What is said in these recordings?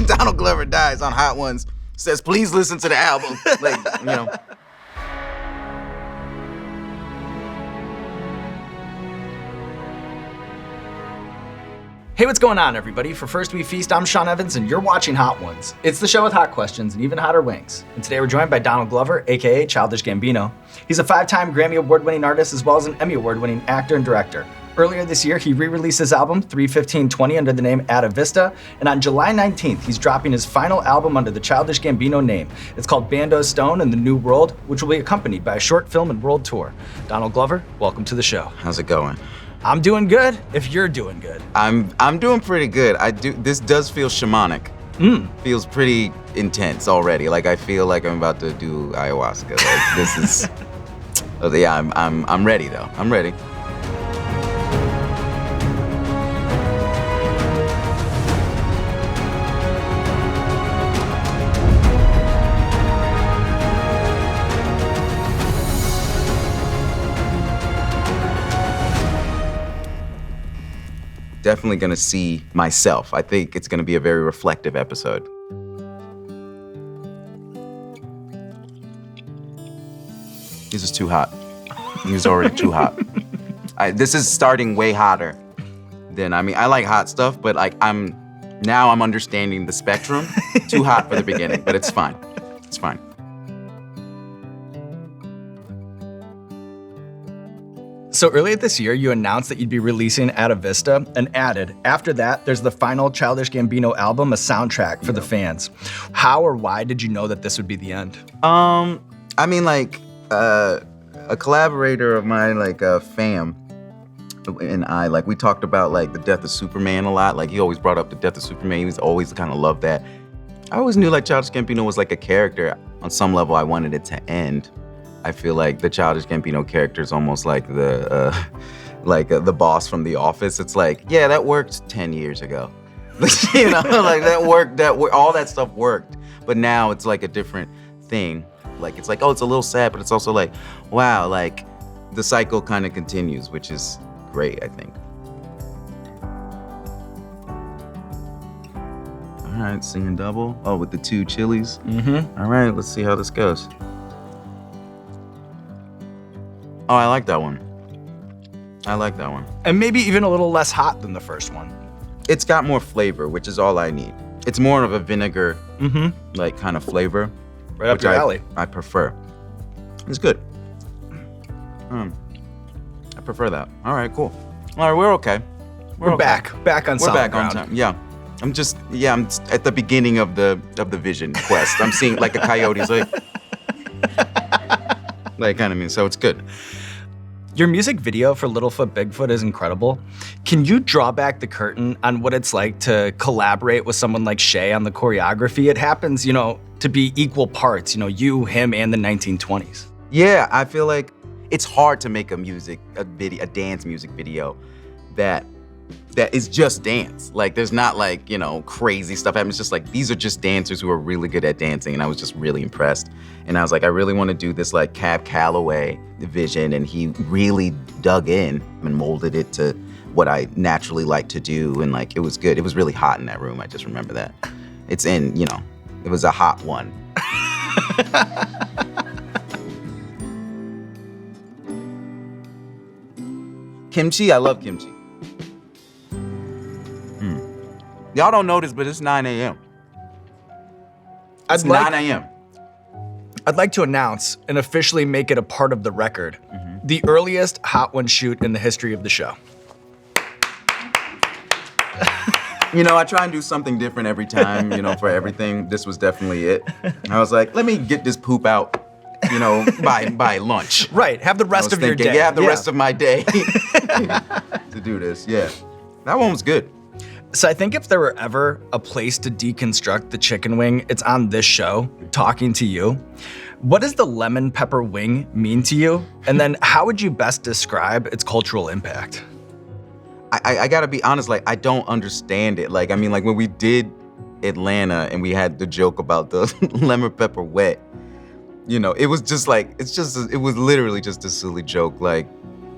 Donald Glover dies on Hot Ones, says, please listen to the album. Hey, what's going on, everybody? For First We Feast, I'm Sean Evans, and you're watching Hot Ones. It's the show with hot questions and even hotter wings. And today we're joined by Donald Glover, a.k.a. Childish Gambino. He's a 5-time Grammy Award-winning artist as well as an Emmy Award-winning actor and director. Earlier this year, he re-released his album 3/15/20 under the name Atavista, and on July 19th, he's dropping his final album under the Childish Gambino name. It's called Bando Stone and the New World, which will be accompanied by a short film and world tour. Donald Glover, welcome to the show. How's it going? I'm doing good, if you're doing good. I'm doing pretty good. This does feel shamanic. Feels pretty intense already. Like I feel like I'm about to do ayahuasca. Like this is I'm ready though. I'm ready. Definitely gonna see myself. I think it's gonna be a very reflective episode. This is too hot. He's already too hot. This is starting way hotter than, I like hot stuff, but like I'm understanding the spectrum. Too hot for the beginning, but it's fine. It's fine. So earlier this year, you announced that you'd be releasing Atavista and added, after that, there's the final Childish Gambino album, a soundtrack for the fans. How or why did you know that this would be the end? A collaborator of mine, Fam, and I, we talked about the death of Superman a lot. He always brought up the death of Superman. He was always kind of loved that. I always knew Childish Gambino was a character. On some level, I wanted it to end. I feel like the Childish Gambino character is almost like the boss from The Office. It's yeah, that worked 10 years ago. That worked, all that stuff worked. But now it's a different thing. It's it's a little sad, but it's also wow, the cycle kind of continues, which is great, I think. All right, singing double. Oh, with the 2 chilies. All right, let's see how this goes. Oh, I like that one. And maybe even a little less hot than the first one. It's got more flavor, which is all I need. It's more of a vinegar, kind of flavor. Right up your alley. I prefer. It's good. I prefer that. All right, cool. All right, we're okay. We're okay. back on solid ground. On time. Yeah. I'm at the beginning of the vision quest. I'm seeing a coyote's so it's good. Your music video for Littlefoot, Bigfoot is incredible. Can you draw back the curtain on what it's like to collaborate with someone like Shay on the choreography? It happens, to be equal parts, you, him, and the 1920s. Yeah, I feel like it's hard to make a dance music video that is just dance. There's not crazy stuff happening. It's just these are just dancers who are really good at dancing, and I was just really impressed. And I was I really want to do this Cab Calloway vision, and he really dug in and molded it to what I naturally like to do, and it was good. It was really hot in that room, I just remember that. It's in, it was a hot one. Kimchi, I love kimchi. Y'all don't know this, but it's 9 a.m. It's 9 a.m. I'd like to announce and officially make it a part of the record, the earliest Hot One shoot in the history of the show. I try and do something different every time, for everything. This was definitely it. I was let me get this poop out, by lunch. Right, have the rest of your day. Yeah, have the rest of my day to do this, yeah. That one was good. So I think if there were ever a place to deconstruct the chicken wing, it's on this show, talking to you. What does the lemon pepper wing mean to you? And then how would you best describe its cultural impact? I gotta be honest, I don't understand it. When we did Atlanta and we had the joke about the lemon pepper wet, it was just it was literally just a silly joke.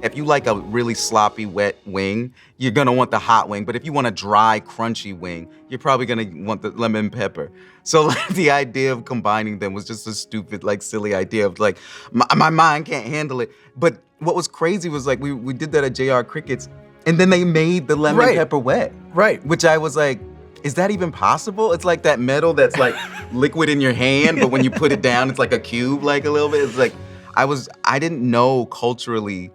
If you like a really sloppy, wet wing, you're gonna want the hot wing. But if you want a dry, crunchy wing, you're probably gonna want the lemon pepper. So like the idea of combining them was just a stupid, like silly idea of like, my mind can't handle it. But what was crazy was like, we did that at JR Crickets, and then they made the lemon pepper wet. Right. Which I was like, is that even possible? It's like that metal that's like liquid in your hand, but when you put it down, it's like a cube, like a little bit. It's like, I didn't know culturally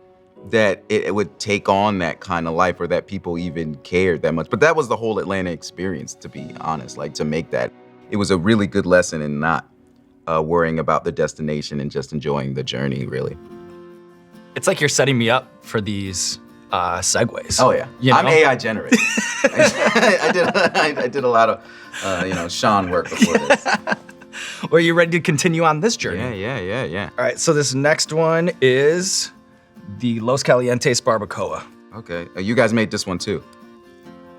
that it would take on that kind of life or that people even cared that much. But that was the whole Atlanta experience, to be honest, like to make that. It was a really good lesson in not worrying about the destination and just enjoying the journey, really. It's like you're setting me up for these segues. Oh yeah, you know? I'm AI generated. I did a lot of Sean work before this. Well, are you ready to continue on this journey? Yeah. All right, so this next one is the Los Calientes Barbacoa. Okay, you guys made this one too.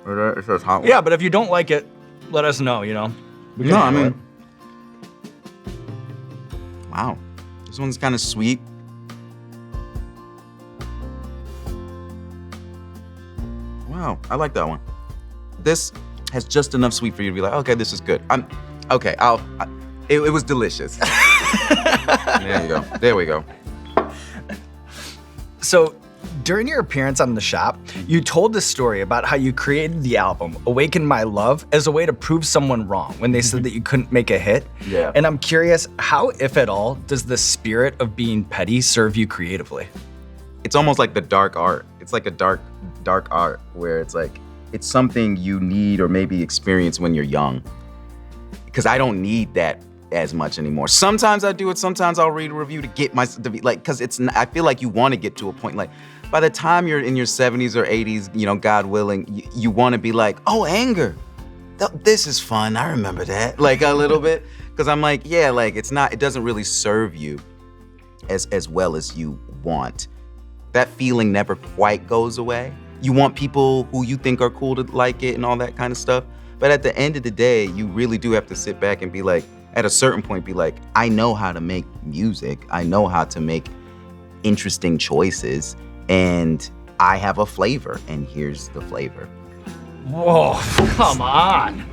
It says hot one. Yeah, but if you don't like it, let us know, you know? We can No, I handle mean, wow, this one's kind of sweet. Wow, I like that one. This has just enough sweet for you to be like, okay, this is good. It was delicious. There you go. There we go. So, during your appearance on The Shop, you told this story about how you created the album, Awaken My Love, as a way to prove someone wrong when they said that you couldn't make a hit. Yeah. And I'm curious, how, if at all, does the spirit of being petty serve you creatively? It's almost like the dark art. It's like a dark art where it's like, it's something you need or maybe experience when you're young. Because I don't need that as much anymore. Sometimes I do it, sometimes I'll read a review to get to be like, because I feel like you want to get to a point, like by the time you're in your 70s or 80s, God willing, you want to be like, oh, anger. This is fun, I remember that, like a little bit. Because I'm like, yeah, like it doesn't really serve you as well as you want. That feeling never quite goes away. You want people who you think are cool to like it and all that kind of stuff. But at the end of the day, you really do have to sit back and be like, at a certain point, be like, I know how to make music. I know how to make interesting choices. And I have a flavor, and here's the flavor. Whoa, come on.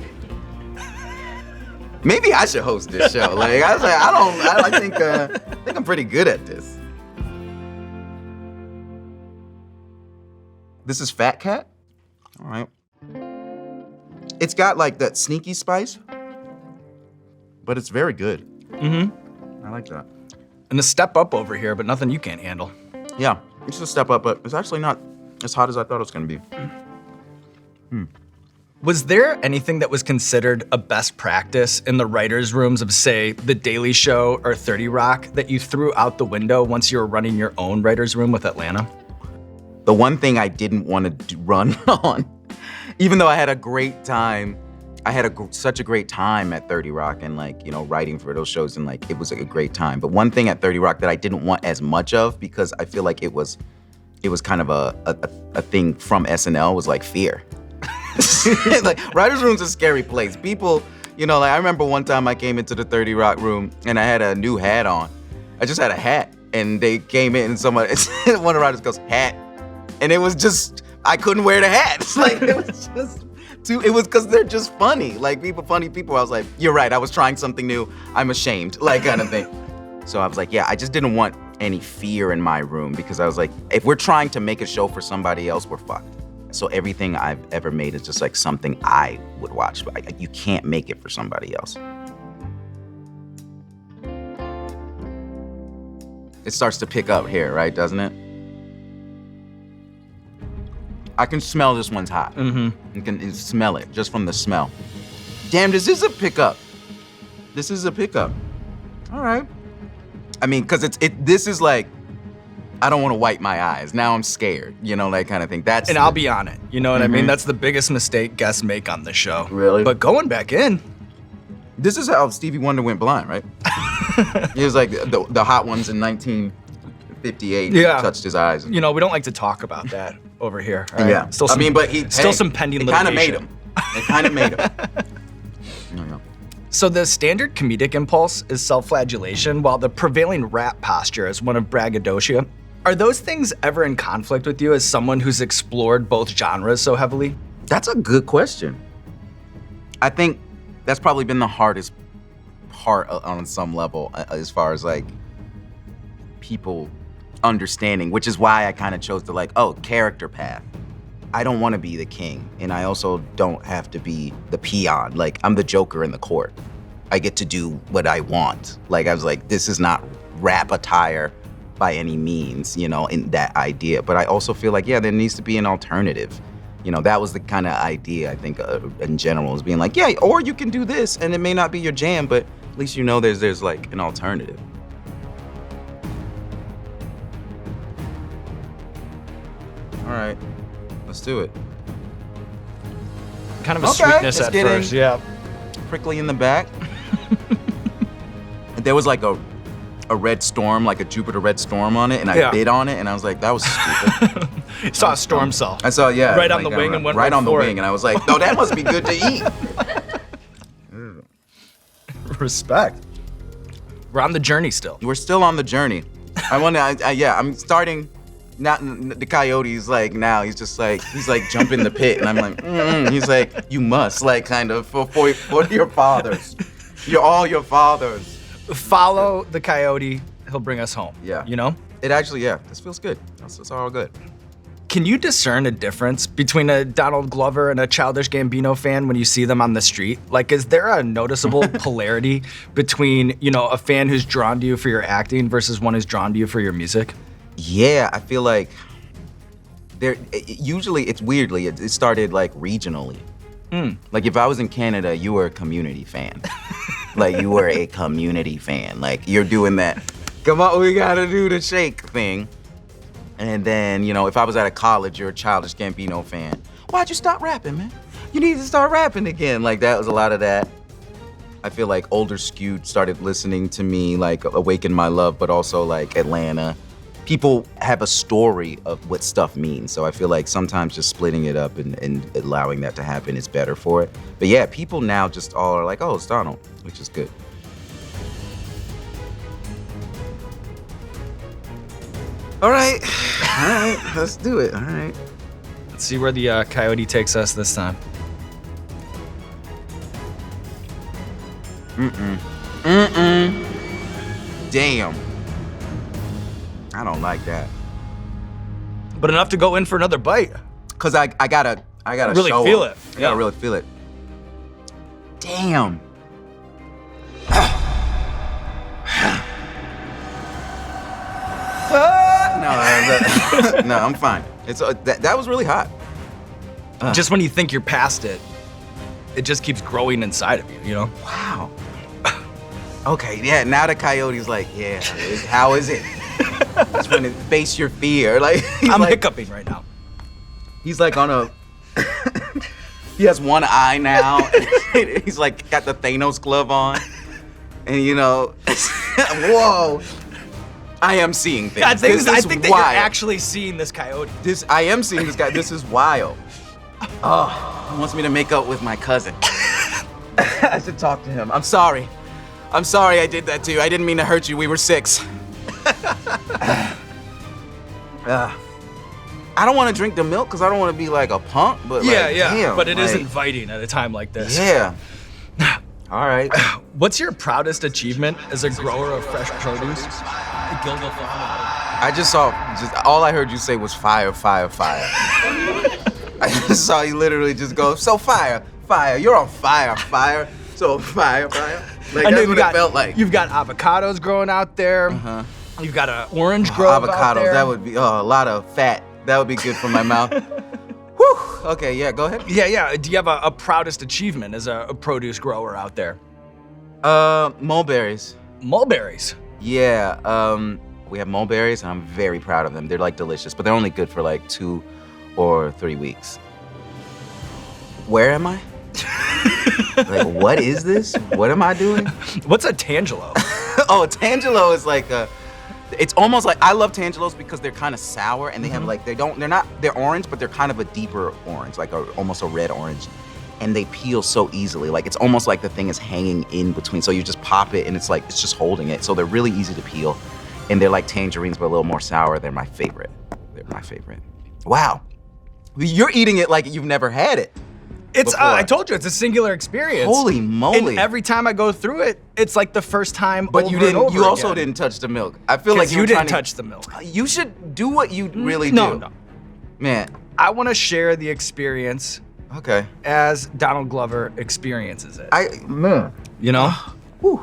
Maybe I should host this show. Like I was like, I think I'm pretty good at this. This is Fat Cat. All right. It's got like that sneaky spice, but it's very good. Mm-hmm. I like that. And a step up over here, but nothing you can't handle. Yeah, it's a step up, but it's actually not as hot as I thought it was gonna be. Was there anything that was considered a best practice in the writers' rooms of, say, The Daily Show or 30 Rock that you threw out the window once you were running your own writers' room with Atlanta? The one thing I didn't want to run on, even though I had a great time, I had such a great time at 30 Rock and writing for those shows, and it was a great time. But one thing at 30 Rock that I didn't want as much of, because I feel like it was kind of a thing from SNL, was like fear. Like writers' room's a scary place. People, I remember one time I came into the 30 Rock room and I had a new hat on. I just had a hat, and they came in and one of the writers goes, hat. And it was just, I couldn't wear the hat. It was just it was because they're just funny. Funny people. I was like, you're right, I was trying something new. I'm ashamed, kind of thing. So I was like, yeah, I just didn't want any fear in my room, because I was like, if we're trying to make a show for somebody else, we're fucked. So everything I've ever made is just something I would watch. You can't make it for somebody else. It starts to pick up here, right, doesn't it? I can smell this one's hot. Mm-hmm. You can smell it just from the smell. Damn, this is a pickup. This is a pickup. All right. I mean, because this is like, I don't want to wipe my eyes. Now I'm scared, that kind of thing. I'll be on it. You know what I mean? That's the biggest mistake guests make on this show. Really? But going back in. This is how Stevie Wonder went blind, right? It was like the hot ones in 1958 touched his eyes. We don't like to talk about that over here. Right? Yeah. Still some pending litigation. It kind of made him. It kind of made him. Yeah. So the standard comedic impulse is self-flagellation, while the prevailing rap posture is one of braggadocio. Are those things ever in conflict with you as someone who's explored both genres so heavily? That's a good question. I think that's probably been the hardest part on some level as far as like people understanding, which is why I kind of chose to character path. I don't want to be the king, and I also don't have to be the peon. Like, I'm the Joker in the court. I get to do what I want. Like, I was like, this is not rap attire by any means, in that idea. But I also feel like, yeah, there needs to be an alternative. That was the kind of idea, I think, in general, is being like, yeah, or you can do this, and it may not be your jam, but at least there's like an alternative. All right, let's do it. Kind of a sweetness at first, yeah. Prickly in the back. There was like a red storm, like a Jupiter red storm on it, and I bid on it, and I was like, that was stupid. You saw a storm cell. I saw, yeah. Right on the wing and went right on the wing, and I was like, no, that must be good to eat. Respect. We're on the journey still. We're still on the journey. I'm starting. Now the coyote's like, now he's just like, jump in the pit, and I'm like, he's like, you must, like, kind of for your fathers. You're all your fathers. Follow the coyote, he'll bring us home. Yeah. It actually, this feels good. It's all good. Can you discern a difference between a Donald Glover and a Childish Gambino fan when you see them on the street? Like, is there a noticeable polarity between, a fan who's drawn to you for your acting versus one who's drawn to you for your music? Yeah, I feel like usually it started like regionally. Like, if I was in Canada, you were a community fan. Like, you were a community fan. Like, you're doing that, come on, we gotta do the shake thing. And then, if I was at a college, you're a Childish Gambino fan. Why'd you stop rapping, man? You need to start rapping again. Like, that was a lot of that. I feel like older skewed started listening to me, like Awaken My Love, but also like Atlanta. People have a story of what stuff means. So I feel like sometimes just splitting it up and allowing that to happen is better for it. But yeah, people now just all are like, oh, it's Donald, which is good. All right, let's do it, all right. Let's see where the coyote takes us this time. Damn. I don't like that. But enough to go in for another bite. Cause I gotta really show feel it. it. I gotta really feel it. Damn. No, I'm fine. It's that was really hot. Just when you think you're past it, it just keeps growing inside of you, Wow. Okay, yeah, now the coyote's like, yeah, how is it? That's when it face your fear. Like, I'm hiccuping right now. He's like on a, he has one eye now. He's like got the Thanos glove on. And whoa. I am seeing things. I think that wild. you're actually seeing this coyote. I am seeing this guy. This is wild. Oh, he wants me to make up with my cousin. I should talk to him. I'm sorry I did that to you. I didn't mean to hurt you. We were 6. I don't want to drink the milk because I don't want to be like a punk, but damn, but it is inviting at a time like this. Yeah. All right. What's your proudest achievement as a grower of fresh produce? I just all I heard you say was fire, fire, fire. I just saw you literally just go, so fire, fire, you're on fire, fire, so fire, fire. Like, I know that's what it felt like. You've got avocados growing out there. You've got an orange grove out there. That would be a lot of fat. That would be good for my mouth. Whew. Okay, yeah, go ahead. Yeah. Do you have a proudest achievement as a produce grower out there? Mulberries. Mulberries? Yeah, we have mulberries, and I'm very proud of them. They're like delicious, but they're only good for like 2 or 3 weeks. Where am I? Like, what is this? What am I doing? What's a tangelo? Oh, a tangelo is like it's almost like, I love tangelos because they're kind of sour, and they have like, they're orange, but they're kind of a deeper orange, like almost a red orange. And they peel so easily. Like, it's almost like the thing is hanging in between. So you just pop it and it's like, it's just holding it. So they're really easy to peel. and they're like tangerines, but a little more sour. They're my favorite. They're my favorite. Wow. You're eating it like you've never had it. It's I told you, it's a singular experience. Holy moly. And every time I go through it, it's like the first time But over you didn't. and over You also again. didn't touch the milk. I feel like You were didn't trying to- touch the milk. You should do what you really No, do. no. Man. I want to share the experience Okay. as Donald Glover experiences it. Man. You know? Whew.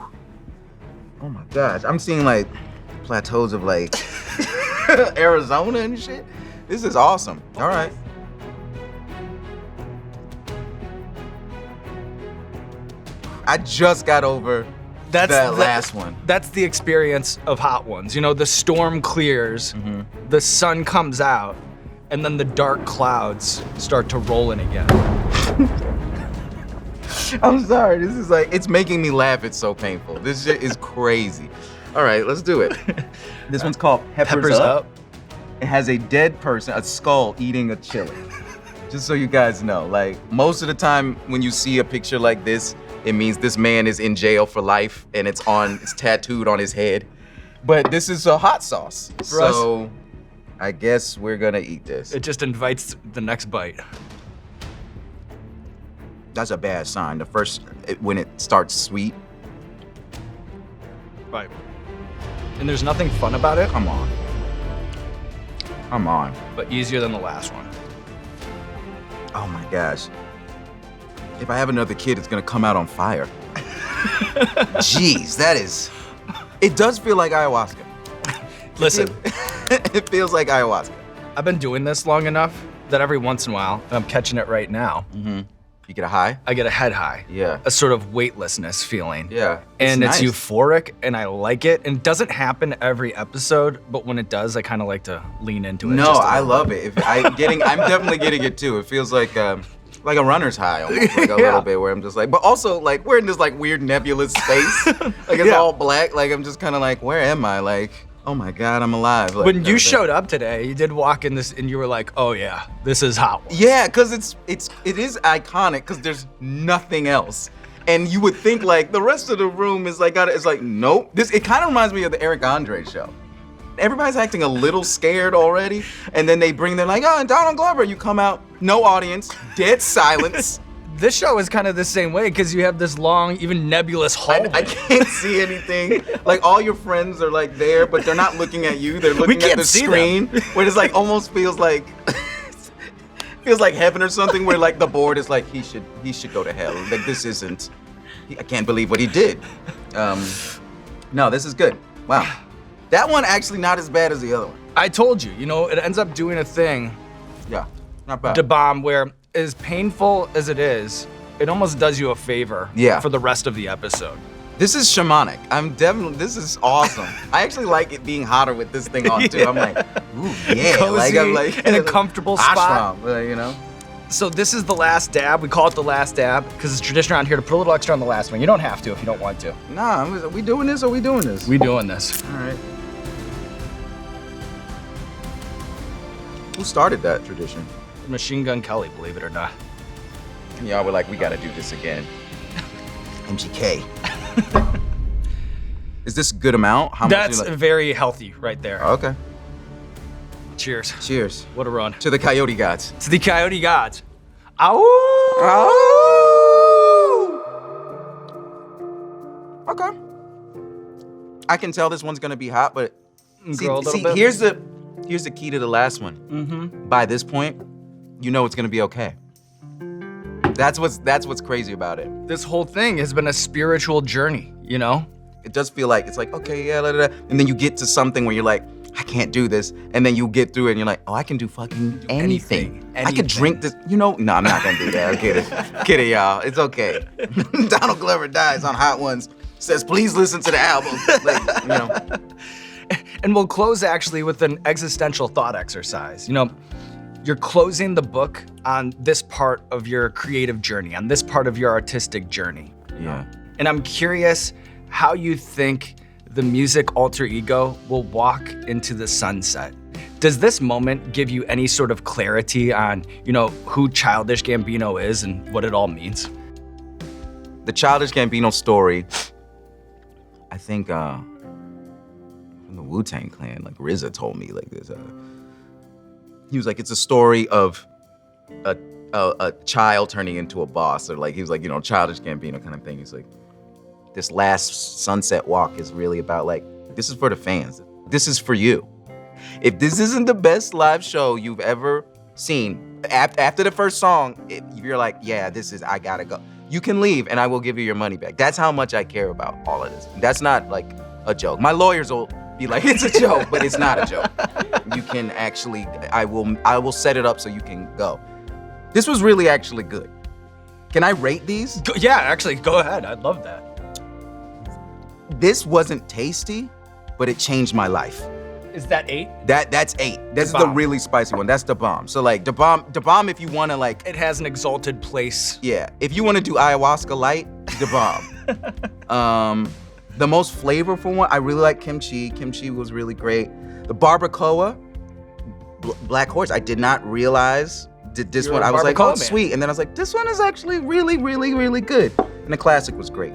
Oh my gosh. I'm seeing like plateaus of like Arizona and shit. This is awesome. All right. I just got over that last one. That's the experience of Hot Ones. You know, the storm clears, the sun comes out, and then the dark clouds start to roll in again. I'm sorry. This is like, it's making me laugh. It's so painful. This shit is crazy. All right, let's do it. This one's called Peppers Up. It has a dead person, a skull eating a chili. Just so you guys know, like most of the time when you see a picture like this, it means this man is in jail for life and it's tattooed on his head. But this is a hot sauce. So I guess we're gonna eat this. It just invites the next bite. That's a bad sign. The first, when it starts sweet. Right. And there's nothing fun about it, Come on. Come on. but easier than the last one. Oh my gosh. If I have another kid, it's gonna come out on fire. Jeez, it does feel like ayahuasca. Listen, It feels like ayahuasca. I've been doing this long enough that every once in a while, and I'm catching it right now, You get a high? I get a head high. Yeah. A sort of weightlessness feeling. Yeah. And it's nice. euphoric, and I like it. And it doesn't happen every episode, but when it does, I kind of like to lean into it. No, just a I little love bit. it. I'm definitely getting it too. It feels like a runner's high almost, like a Yeah. little bit, where I'm just like, but also like we're in this like weird nebulous space. Like it's Yeah. all black. Like I'm just kind of like, where am I? Like, oh my God, I'm alive. Like, When you everything. showed up today, you did walk in this, and you were like, "Oh yeah, this is Hot Ones." Yeah, because it is iconic because there's nothing else. And you would think like the rest of the room is like, it's like, nope. It kind of reminds me of the Eric Andre show. Everybody's acting a little scared already. And then they're like, oh, and Donald Glover, you come out, no audience, dead silence. This show is kind of the same way because you have this long, even nebulous hallway. I can't see anything. Like all your friends are like there, but they're not looking at you. They're looking at can't the see screen, where it's like almost feels like heaven or something. Where like the board is like he should go to hell. Like this isn't. I can't believe what he did. No, this is good. Wow, that one actually not as bad as the other one. I told you, it ends up doing a thing Yeah, not bad. to bomb where, as painful as it is, it almost does you a favor for the rest of the episode. This is shamanic. This is awesome. I actually like it being hotter with this thing on too. I'm like, ooh, yeah. Cozy, I'm like in a comfortable spot. Ashram, So this is the last dab. We call it the last dab because it's tradition around here to put a little extra on the last one. You don't have to if you don't want to. Nah, are we doing this or are we doing this? We doing this. All right. Who started that tradition? Machine Gun Kelly, believe it or not. And y'all were like, we gotta do this again. MGK. Is this a good amount? How That's much? very healthy right there. Okay. Cheers. Cheers. What a run. To the coyote gods. To the Coyote Gods. Ow! Oh. Okay. I can tell this one's gonna be hot, but Grow a little bit. here's the key to the last one. Mm-hmm. By this point, you know it's gonna be okay. That's what's crazy about it. This whole thing has been a spiritual journey, It does feel like it's like, okay, yeah, and then you get to something where you're like, I can't do this, and then you get through it and you're like, oh, I can do fucking anything. I could drink this, no, I'm not gonna do that. I'm kidding, y'all. It's okay. Donald Glover dies on Hot Ones. Says, please listen to the album. And we'll close actually with an existential thought exercise. You're closing the book on this part of your creative journey, on this part of your artistic journey. Yeah. And I'm curious how you think the music alter ego will walk into the sunset. Does this moment give you any sort of clarity on, who Childish Gambino is and what it all means? The Childish Gambino story, I think, from the Wu-Tang Clan. Like RZA told me like this. He was like, it's a story of a child turning into a boss, or like he was like, Childish Gambino kind of thing. He's like, this last sunset walk is really about like, this is for the fans. This is for you. If this isn't the best live show you've ever seen, after the first song, if you're like, yeah, I gotta go, you can leave and I will give you your money back. That's how much I care about all of this. That's not like a joke. My lawyers will be like, it's a joke, but it's not a joke. You can actually, I will set it up so you can go. This was really actually good. Can I rate these? Yeah, actually, go ahead. I'd love that. This wasn't tasty, but it changed my life. Is that 8? That's 8. This is the really spicy one. That's the bomb. So like the bomb if you want to like. It has an exalted place. Yeah, if you want to do ayahuasca light, the bomb. The most flavorful one, I really like kimchi. Kimchi was really great. The barbacoa, Black Horse, I did not realize this one. I was like, oh, it's sweet. And then I was like, this one is actually really, really, really good. And the classic was great.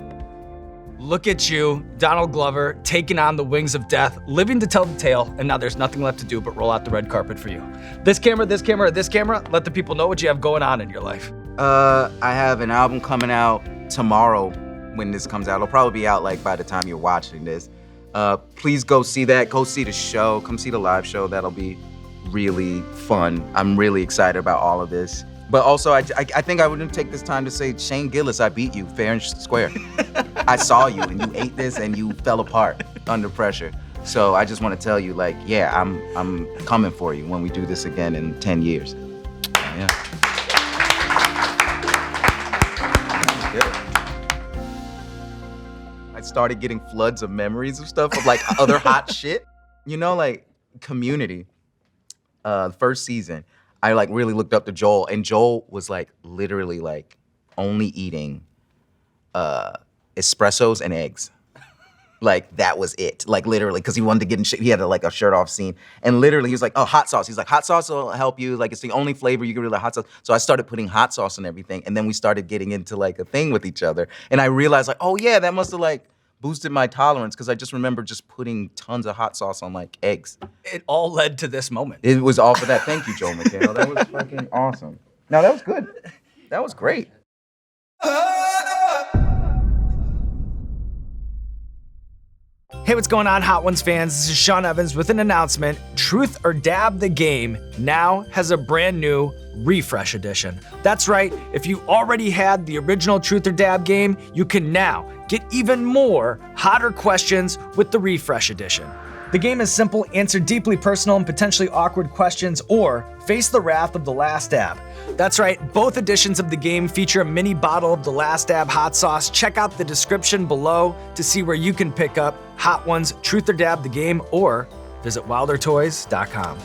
Look at you, Donald Glover, taking on the wings of death, living to tell the tale, and now there's nothing left to do but roll out the red carpet for you. This camera, this camera, this camera, let the people know what you have going on in your life. I have an album coming out tomorrow when this comes out. It'll probably be out like by the time you're watching this. Please go see that. Go see the show. Come see the live show. That'll be really fun. I'm really excited about all of this. But also, I think I wouldn't take this time to say, Shane Gillis, I beat you fair and square. I saw you and you ate this and you fell apart under pressure. So I just want to tell you, like, yeah, I'm coming for you when we do this again in 10 years. Yeah. I started getting floods of memories of stuff of like other hot shit. Like Community, first season. I like really looked up to Joel, and Joel was like literally like only eating espressos and eggs. Like that was it, like literally, because he wanted to get in he had like a shirt off scene, and literally he was like, oh, hot sauce. He's like, hot sauce will help you, like it's the only flavor you can really like, hot sauce. So I started putting hot sauce on everything, and then we started getting into like a thing with each other, and I realized like, oh yeah, that must have like boosted my tolerance, because I just remember just putting tons of hot sauce on like eggs. It all led to this moment. It was all for that. Thank you, Joel McHale. That was fucking awesome. No, that was good. That was great. Hey, what's going on, Hot Ones fans? This is Sean Evans with an announcement. Truth or Dab the Game now has a brand new refresh edition. That's right, if you already had the original Truth or Dab game, you can now get even more hotter questions with the refresh edition. The game is simple: answer deeply personal and potentially awkward questions, or face the wrath of the last dab. That's right, both editions of the game feature a mini bottle of the last dab hot sauce. Check out the description below to see where you can pick up Hot Ones Truth or Dab the Game, or visit wildertoys.com.